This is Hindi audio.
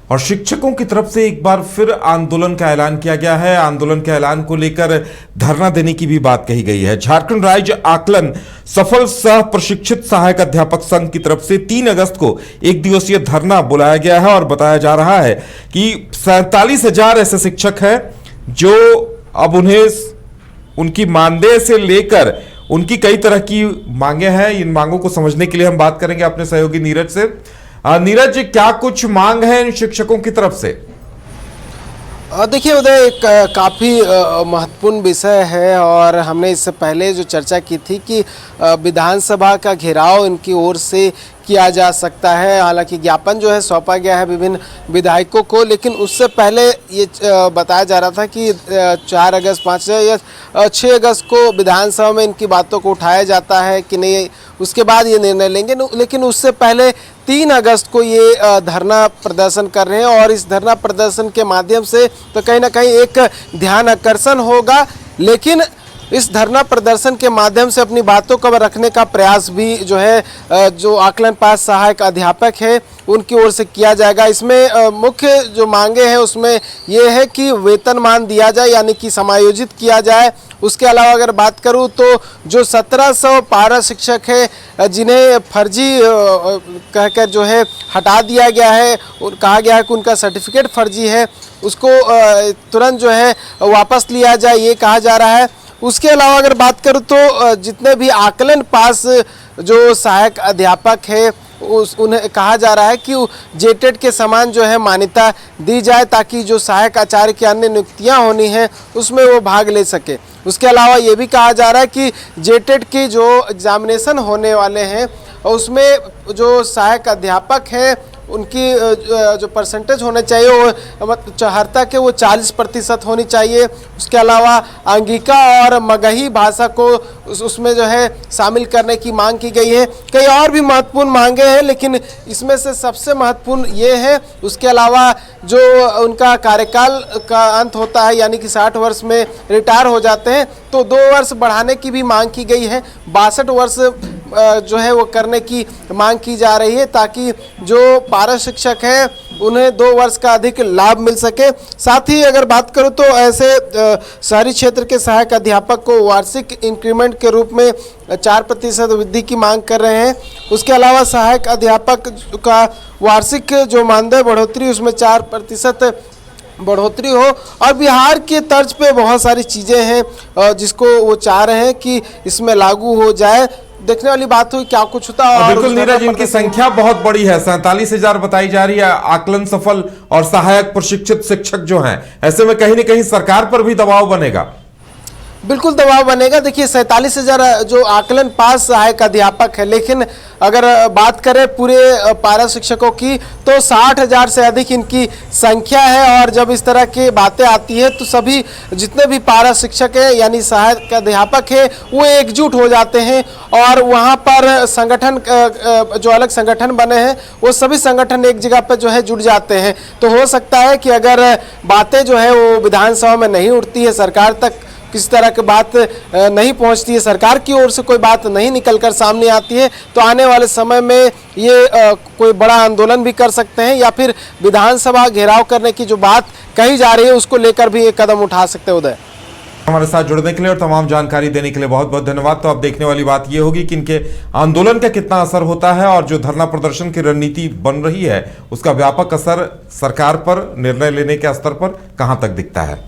और शिक्षकों की तरफ से एक बार फिर आंदोलन का ऐलान किया गया है। आंदोलन के ऐलान को लेकर धरना देने की भी बात कही गई है। झारखंड राज्य आकलन सफल सह प्रशिक्षित सहायक अध्यापक संघ की तरफ से 3 अगस्त को एक दिवसीय धरना बुलाया गया है और बताया जा रहा है कि 47,000 ऐसे शिक्षक हैं जो अब उन्हें उनकी मानदेय से लेकर उनकी कई तरह की मांगे हैं। इन मांगों को समझने के लिए हम बात करेंगे अपने सहयोगी नीरज से। नीरज, क्या कुछ मांग है इन शिक्षकों की तरफ से? देखिए उदय, एक काफ़ी महत्वपूर्ण विषय है और हमने इससे पहले जो चर्चा की थी कि विधानसभा का घेराव इनकी ओर से किया जा सकता है। हालांकि ज्ञापन जो है सौंपा गया है विभिन्न विधायकों को, लेकिन उससे पहले ये बताया जा रहा था कि 4 अगस्त 5 या 6 अगस्त को विधानसभा में इनकी बातों को उठाया जाता है कि नहीं, उसके बाद ये निर्णय लेंगे। लेकिन उससे पहले 3 अगस्त को ये धरना प्रदर्शन कर रहे हैं और इस धरना प्रदर्शन के माध्यम से तो कहीं ना कहीं एक ध्यान आकर्षण होगा, लेकिन इस धरना प्रदर्शन के माध्यम से अपनी बातों को रखने का प्रयास भी जो है जो आकलन पास सहायक अध्यापक है उनकी ओर से किया जाएगा। इसमें मुख्य जो मांगे हैं उसमें ये है कि वेतनमान दिया जाए, यानी कि समायोजित किया जाए। उसके अलावा अगर बात करूं तो जो 1700 पारा शिक्षक है जिन्हें फर्जी कहकर जो है हटा दिया गया है, कहा गया है कि उनका सर्टिफिकेट फर्जी है, उसको तुरंत जो है वापस लिया जाए, ये कहा जा रहा है। उसके अलावा अगर बात करूं तो जितने भी आकलन पास जो सहायक अध्यापक है उन्हें कहा जा रहा है कि जेटेट के समान जो है मान्यता दी जाए, ताकि जो सहायक आचार्य की अन्य नियुक्तियां होनी हैं उसमें वो भाग ले सके। उसके अलावा ये भी कहा जा रहा है कि जेटेट की जो एग्जामिनेशन होने वाले हैं उसमें जो सहायक अध्यापक हैं उनकी जो परसेंटेज होने चाहिए वो चाहता कि वो 40% होनी चाहिए। उसके अलावा अंगिका और मगही भाषा को उसमें जो है शामिल करने की मांग की गई है। कई और भी महत्वपूर्ण मांगे हैं, लेकिन इसमें से सबसे महत्वपूर्ण ये है। उसके अलावा जो उनका कार्यकाल का अंत होता है, यानी कि 60 वर्ष में रिटायर हो जाते हैं, तो 2 वर्ष बढ़ाने की भी मांग की गई है। 62 वर्ष जो है वो करने की मांग की जा रही है, ताकि जो पारा शिक्षक हैं उन्हें 2 वर्ष का अधिक लाभ मिल सके। साथ ही अगर बात करूं तो ऐसे शहरी क्षेत्र के सहायक अध्यापक को वार्षिक इंक्रीमेंट के रूप में 4% वृद्धि की मांग कर रहे हैं। उसके अलावा सहायक अध्यापक का वार्षिक जो मानदेय बढ़ोतरी उसमें 4% बढ़ोतरी हो, और बिहार के तर्ज पे बहुत सारी चीज़ें हैं जिसको वो चाह रहे हैं कि इसमें लागू हो जाए। देखने वाली बात हुई क्या कुछ होता है। बिल्कुल नीरज, इनकी संख्या बहुत बड़ी है, 47,000 बताई जा रही है आकलन सफल और सहायक प्रशिक्षित शिक्षक जो हैं। ऐसे में कहीं न कहीं सरकार पर भी दबाव बनेगा। बिल्कुल दबाव बनेगा। देखिए 47,000 जो आकलन पास सहायक अध्यापक है, लेकिन अगर बात करें पूरे पारा शिक्षकों की तो 60,000 से अधिक इनकी संख्या है। और जब इस तरह की बातें आती है तो सभी जितने भी पारा शिक्षक है यानी सहायक अध्यापक है वो एकजुट हो जाते हैं और वहाँ पर संगठन जो अलग संगठन बने हैं वो सभी संगठन एक जगह पर जो है जुड़ जाते हैं। तो हो सकता है कि अगर बातें जो है वो विधानसभा में नहीं उठती है, सरकार तक किसी तरह की बात नहीं पहुंचती है, सरकार की ओर से कोई बात नहीं निकलकर सामने आती है, तो आने वाले समय में ये कोई बड़ा आंदोलन भी कर सकते हैं या फिर विधानसभा घेराव करने की जो बात कही जा रही है उसको लेकर भी एक कदम उठा सकते हैं। उदय, हमारे साथ जुड़ने के लिए और तमाम जानकारी देने के लिए बहुत बहुत धन्यवाद। तो अब देखने वाली बात यह होगी कि इनके आंदोलन का कितना असर होता है और जो धरना प्रदर्शन की रणनीति बन रही है उसका व्यापक असर सरकार पर, निर्णय लेने के स्तर पर कहां तक दिखता है।